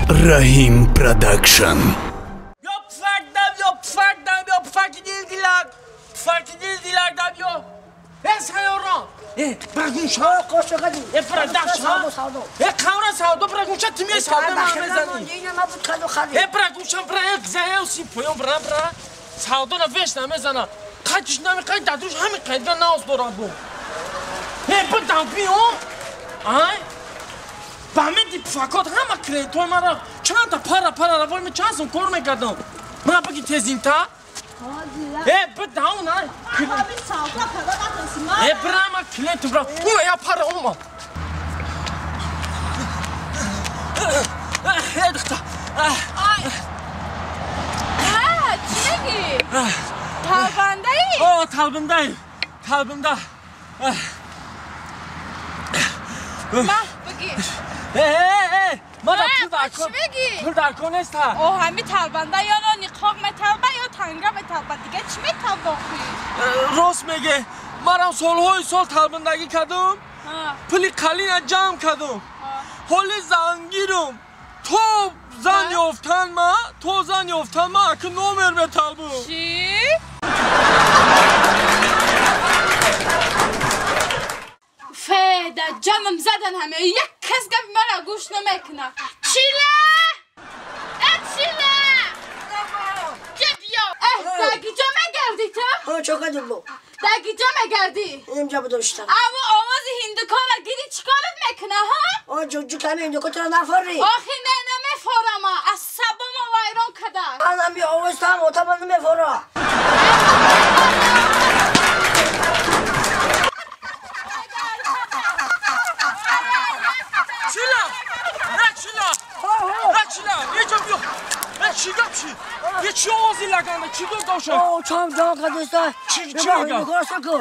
Rahim Production. بامدی فقط همه کلیت‌های مرا چند تا پارا روی من چند سون کار میکردم من بگی تزین تا بداو نه برام کلیت برا اون یا پارا اوما دختر چی میگی؟ تالبنده ای؟ آه تالبنده بگی ماذا چی میگی؟ پول در کن است ها اوه همی تالبنده یا نه نقاق متالبه یا تنگه متالبه دیگه چی میتالبه؟ راست میگه مرا سالهای سال تالبندگی کردم پولی قلیل جمع کردم حالی زنگیرم تو زن یافتن ما که نومر به طالبم چی؟ فیده جانم زدن همه یک کس گفت مرا گوش نمیکنه چیله؟ چیله؟ داگی جا مگردی تو؟ ها چه کردی بو؟ داگی جا مگردی؟ اینجا بدوشتم اما آواز هندوکارا گیری چیکارت میکنه ها؟ آه جو کمی هندوکا تو نفری آخی نه نمیفورم از سبا ما ویران کده من هم بیا آواز تام و تام نمیفورا یه چی آوازی لگنده چی دو داشته؟ آه چام جا کدسته چی میگه میگه؟ هندوکا سکو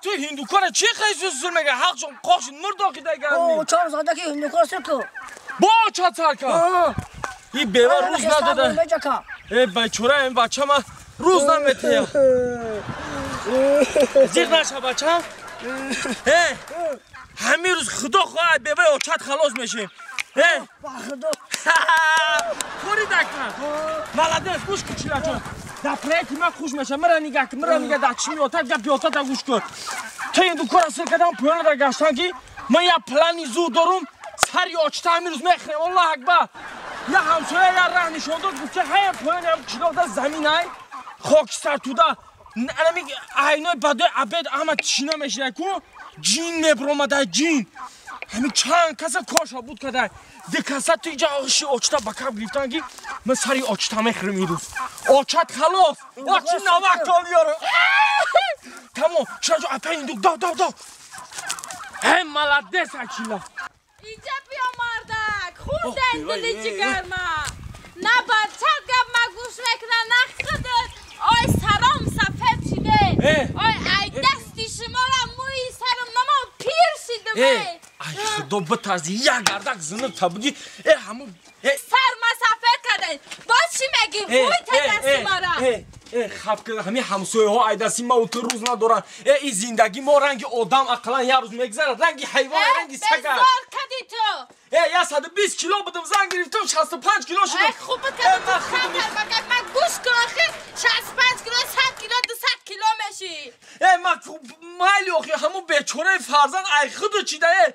تو هندوکاره چی خیلی سوزور میگه حق شون قاش مرداقی دیگه آه چام زده که هندوکا سکو با چه ترکه این بیوه روز نداده بیچوره این بچه ما روز نمیته زیر نشه بچه همین روز خدا خواهد بیوه اوچت خلاص میشیم خدا پوری دکتر ملده گوش کن چیلا چون در پریتی من خوش میشه مرا نگه در چی میوتا گه بیوتا در گوش کن تو این دو کار اصل کدام پلان را گشتن که من یه پلانی زود دارم سری آچتا همین روز میخرم الله اکبر یه همسایه یه راه نشون داد گفت که هی پلانی هم چیلا در زمین های خاکستر تو ده انا میگه اینای بده عبد احمد چینا میشه کو جین نبرومده جین همین چند کسا کاشا بود که دی کسا توی جا آغشی آچتا بکم گرفتن که من سری آچتا میخرم این روز آچت خلاص آچی نوک کالی یارو تمام شنجا اپه این دوک داو هم ملده سکیلا اینجا بیا مردک خون دندلی جگر ما نه برچت گب ما گوش میکنه نه خودت آی سرام سفید شده آی دستی شما را موی سرم نما پیر شده ای خدا بترزی یک گردک زنه تا بگی همون سر ما سفید کردن باز چی میگی موی تا دستی ما را خب که همین همسایه ها ایدستی ما اوت روز ندارن این زندگی ما رنگ آدم اقلا یه روز میگذره رنگ حیوان رنگ سگر بزار کدی تو یه 120 کیلو بودم زن گرفتم 65 کیلو شدم خوب کدی تو خطر بگم من گوش کن آخه 65 کیلو 100 کیلو 200 کیلو میشی من مایلی آخه همون بیچاره فرزند ای خودو چیده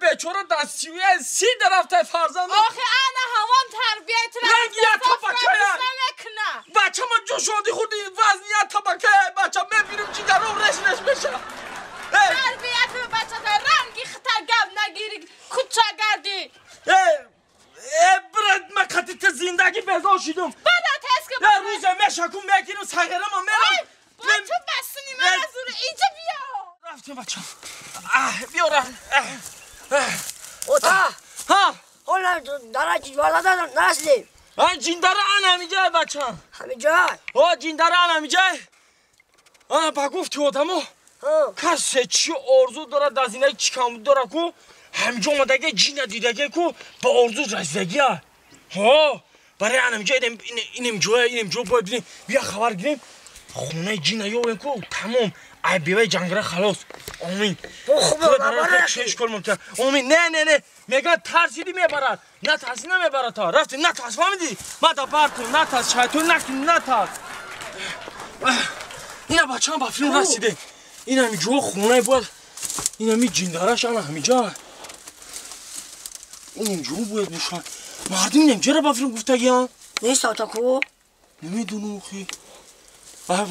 بیچاره دستیوی 30 درفته فرزند آخه انا همان تربیت رنگیت طبقه نمیکنه بچه من جو شدی خودی وزنیت طبقه بچه میبینم چی در رو رشنش بشه تربیت بچه در رنگی خطر گب نگیری کچه گردی برد من خطیت زندگی بیزار شدم بدا تست که روزه میشکم میگیرم سگره ما میرم با تو بستنی من از اون اینجا بیا رفتیم بچه بیا اوتا ها حالا داره چی والا نرسیدیم جینداره آن همیجه بچه همین جای جینداره آن همیجه با گفتی آدمو کسی چی آرزو داره دزینه چی کم داره کو همینجا اومدگه جین دیدگه کو با آرزو رسیدگی ها برای همینجا اینم جوه باید بینیم بیا خبر گیریم خونه جین یا کو تمام ای بیوی جنگره خلاص آمین خوبه خدا چش کن ممکن آمین نه میگن ترسیدی میبرد نه ترسی نمیبرد تا رفتی نه ترس فهمیدی ما تا برکن نه ترس شیطون نکنی نه ترس اینا بچه هم با فیلم رسیده این همی جو خونه بود این همی جیندارش هم همیجا این جو بود نشان مردم نمیجره با فیلم گفتگی ها نیست آتا کو نمیدونم خیلی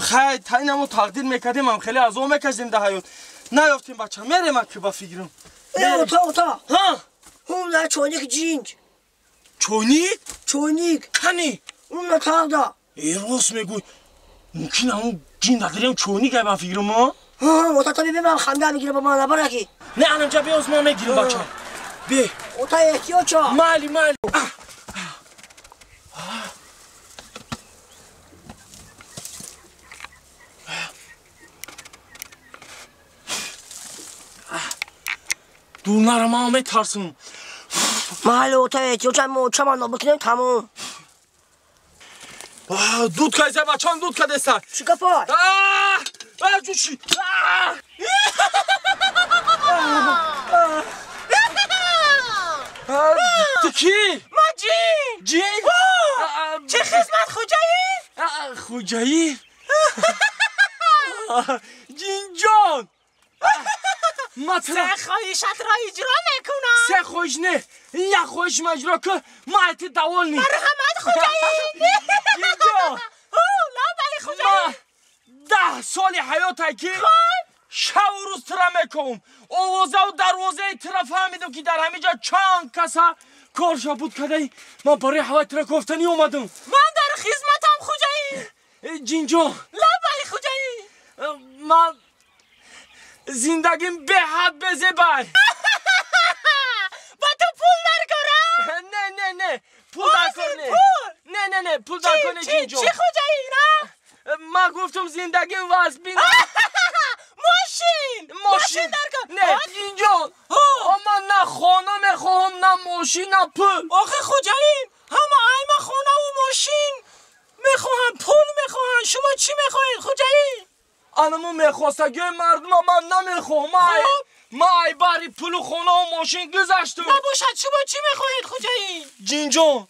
خیلی تا اینمو تقدیر میکردیم هم خیلی از اون میکشیم ده حیات نیافتیم بچه میریم که با فکرم اوتا ها اون نه چونیک جینج چونیک کنی اون نتاق دا ای راست میگوی ممکن همون جین داریم چونیک با فکرم ها اوتا تا ببینم خنده میگیره با من نبرکی نه انجا بیا از ما میگیریم بچه بی اوتا احتیاج ها مالی دور نرم همه ترسم محل اوتا احتیاج هم موچه من بکنیم تموم دود که ایزه بچه هم دود که دسته چیکا پای جوشی کی؟ ما جین چه خدمت خوجایی؟ جین جان سه خواهشت را اجرا میکنم سه خواهش نه یک خواهش مجرا که ما ایتی دوال نی مرحمت خوجایی جین جان لا بلی خوجایی 10 سال حیات های که شب و روز تره میکنم آوازه و دروازه تره فهمیدم که در همینجا چند کسا کارشا بود کده من برای هوای تره گفتنی اومدم من در خدمتم خوجایی جین جان لا بلی خوجایی من زندگیم به حد بزبر با تو پول درکارم نه پول درکار نه پول درکار نه جین جان چی خوجایی نه من گفتم زندگیم واسبین ماشین درکار نه جین جان اما نه خانه میخواهم نه ماشین نه پول آخه خوجایی همه ایمه خانه و ماشین میخواهم پول میخواهم شما چی میخواهید خوجایی انمو میخواستگی مردم من نمیخوام ما ای باری پول و خونه و ماشین گذاشتم نباشد شما چی میخواهید خوجایی جین جان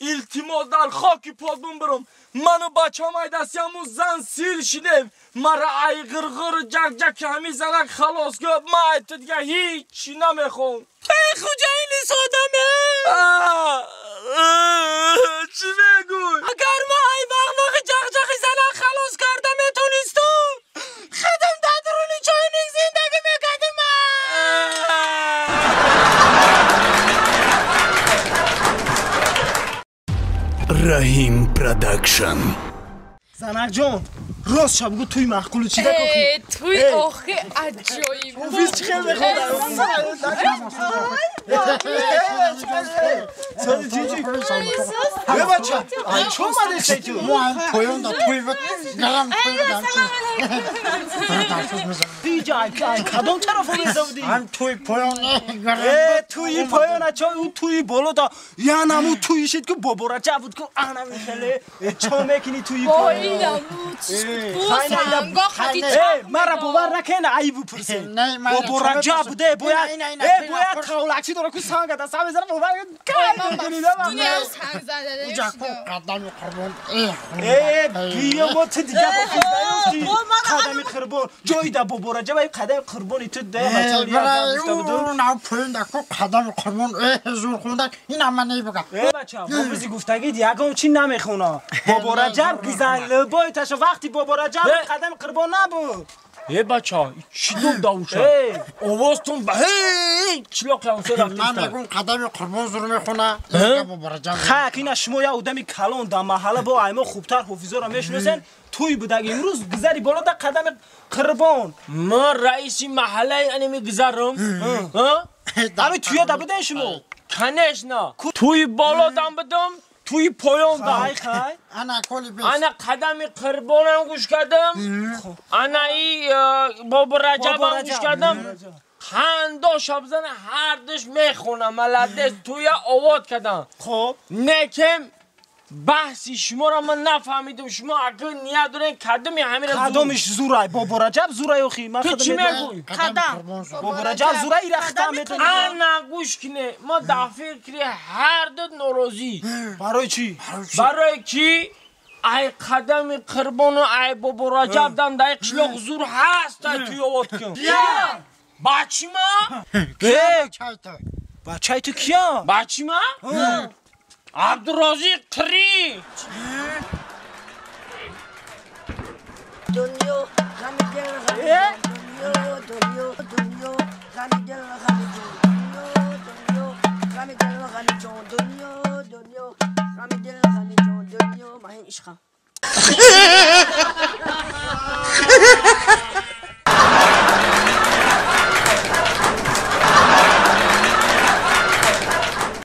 التماس در خاکی پادون برم منو بچه های دستی همون زن سیر شدیم مرا ای غرغر جک همی زنک خلاص گفت ما ای تو دیگه هیچی نمیخوام ای خوجایی نیست آدمه چی میگوی؟ اگر ما ای وقت جک زنک خلاص کرده میتونستم خدم دادرونی چاینیک زندگی میکردم رحیم پروداکشن زنک جان راست شب بگو توی محقولو چی دکاخی توی آخه عجایب اوفیس چی خیلی بخواه سادی چی بیا بچه چو مده چی تو پایان دا توی بود گرم دی جای کدام طرف رو میزودی؟ هم توی پایان گرم توی پایان چا او توی بالا دا یا نمو توی شد که بابورا جا بود که آنا میخله چا میکنی توی پایان سنگا خطی مرا باور نکنه عیبو پرسه بابورا جا بوده باید تاولکسی داره که سنگ ده سا بزنه باور دنیا سنگ زده قدم قربان بیا ما تو دیگه قدم قربان جایی ده بابورا جا باید قدم قربانی تو ده هچالی نه پایان دا که قدم قربان زور خونده این هم من نیبگم بچه حافظی گفتگی دیگه چی نمیخونه بابا رجب گزن لبای تشو وقتی بابا رجب قدم قربان نبود بچه چی دون داوشه آوازتون به چلاق لانسه من رفتیسته بگم قدم قربان زور میخونه خاک این شما یا آدمی کلان در محله با ایما خوبتر حافظا را میشناسن توی بودگ امروز گذری بالا در قدم قربان ما رئیس محله انمی گذرم همین توی دا بودن شما کنش نه توی بالا دم بدم توی پایان دم انا کلی بیست انا قدم قربانم گوش کردم انا ای بابا رجبم گوش کردم خندا شبزن هر دش میخونم ملده توی آواد کردم خب نیکم بحثی شما را من نفهمیدم شما اگه نیت دارین کدومی همین را کدومش زورای بابا رجب زورای اخی من تو چی میگوی؟ قدم بابا رجب زورای رختم میتونی نه گوش کنه ما دفعه کری هر دو ناراضی برای چی؟ برای کی؟ ای قدم قربان و ای بابا رجب دم در قشلاق زور هست توی آواد کن بچی ما؟ بچه تو کیا؟ بچی ما؟ عبدالرازی قری دنیا غم دل غم جون دنیا ما هین عشقم